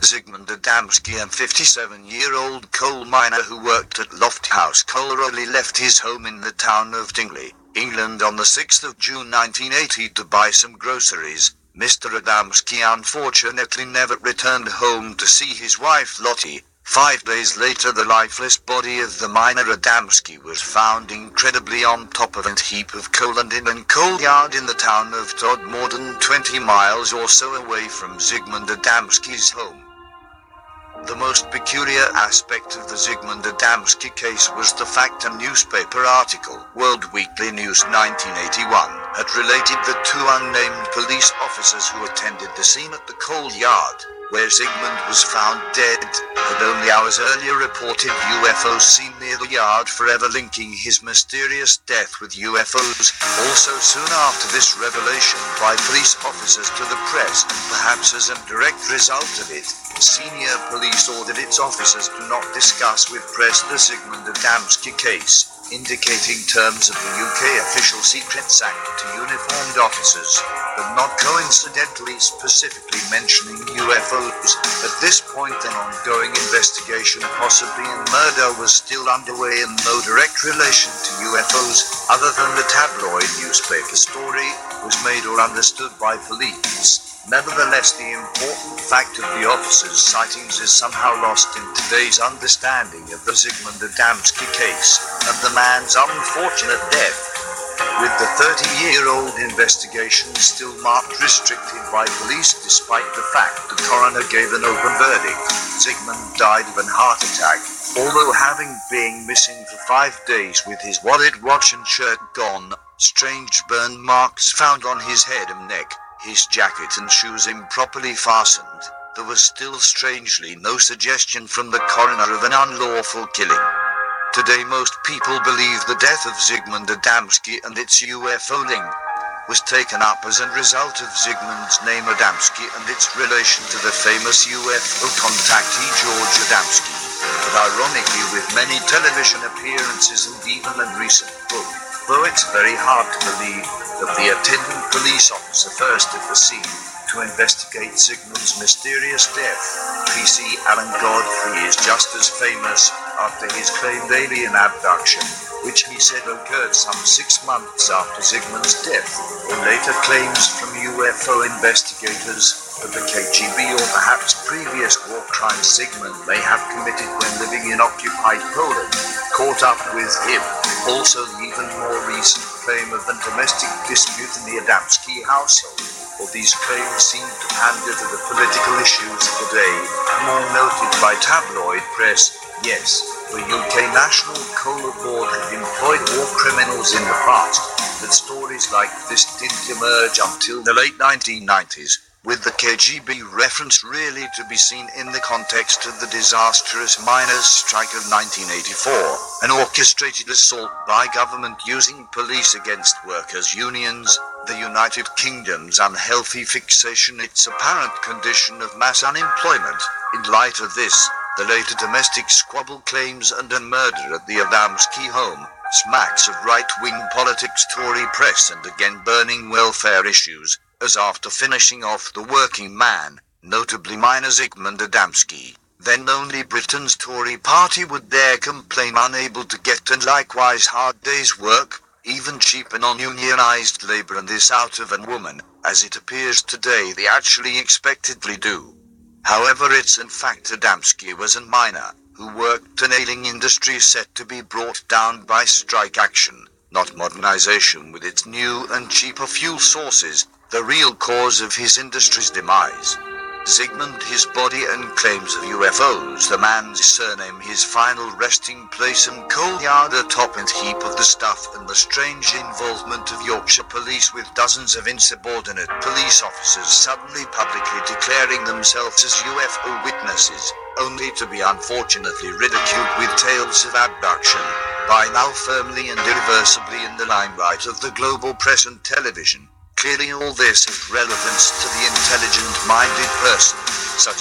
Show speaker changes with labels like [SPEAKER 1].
[SPEAKER 1] Zygmunt Adamski, a 57-year-old coal miner who worked at Lofthouse Coal, left his home in the town of Tingley, England on the 6th of June 1980 to buy some groceries. Mr. Adamski unfortunately never returned home to see his wife Lottie. 5 days later, the lifeless body of the miner Adamski was found incredibly on top of a heap of coal and in a coal yard in the town of Todd, more than 20 miles or so away from Zygmunt Adamski's home. The most peculiar aspect of the Zygmunt Adamski case was the fact a newspaper article, World Weekly News 1981, had related that two unnamed police officers who attended the scene at the coal yard, where Zygmunt was found dead, had only hours earlier reported UFOs seen near the yard, forever linking his mysterious death with UFOs. Also soon after this revelation by police officers to the press, and perhaps as a direct result of it, senior police ordered its officers to not discuss with press the Zygmunt Adamski case, indicating terms of the UK Official Secrets Act to uniformed officers, but not coincidentally specifically mentioning UFOs. At this point, an ongoing investigation, possibly in murder, was still underway and no direct relation to UFOs, other than the tabloid newspaper story, was made or understood by police. Nevertheless, the important fact of the officers' sightings is somehow lost in today's understanding of the Zygmunt Adamski case, and the man's unfortunate death. With the 30-year-old investigation still marked restricted by police despite the fact the coroner gave an open verdict, Zygmunt died of a heart attack, although having been missing for 5 days with his wallet, watch and shirt gone. Strange burn marks found on his head and neck, his jacket and shoes improperly fastened. There was still strangely no suggestion from the coroner of an unlawful killing. Today most people believe the death of Zygmunt Adamski and its UFO link was taken up as a result of Zygmunt's name Adamski and its relation to the famous UFO contactee George Adamski, but ironically with many television appearances and even a recent book, though it's very hard to believe that the attendant police officer first at the scene to investigate Zygmunt's mysterious death, PC Alan Godfrey, is just as famous after his claimed alien abduction, which he said occurred some 6 months after Zygmunt's death, or later claims from UFO investigators that the KGB or perhaps previous war crimes Zygmunt may have committed when living in occupied Poland caught up with him. Also, the even more recent claim of a domestic dispute in the Adamski household. All these claims seem to pander to the political issues of the day, more noted by tabloid press. Yes, the UK National Coal Board had employed war criminals in the past, but stories like this didn't emerge until the late 1990s, with the KGB reference really to be seen in the context of the disastrous miners' strike of 1984, an orchestrated assault by government using police against workers' unions, the United Kingdom's unhealthy fixation, its apparent condition of mass unemployment. In light of this, the later domestic squabble claims and a murder at the Adamski home smacks of right-wing politics, Tory press, and again burning welfare issues, as after finishing off the working man, notably miner Zygmunt Adamski, then only Britain's Tory party would dare complain unable to get and likewise hard days' work, even cheap and non-unionized labor, and this out of a woman, as it appears today they actually expectedly do. However, it's in fact Adamski was a miner who worked an ailing industry set to be brought down by strike action, not modernization with its new and cheaper fuel sources, the real cause of his industry's demise. Zygmunt, his body and claims of UFOs, the man's surname, his final resting place and coal yard atop and heap of the stuff, and the strange involvement of Yorkshire police with dozens of insubordinate police officers suddenly publicly declaring themselves as UFO witnesses, only to be unfortunately ridiculed with tales of abduction, by now firmly and irreversibly in the limelight of the global press and television. Clearly all this has relevance to the intelligent-minded person, such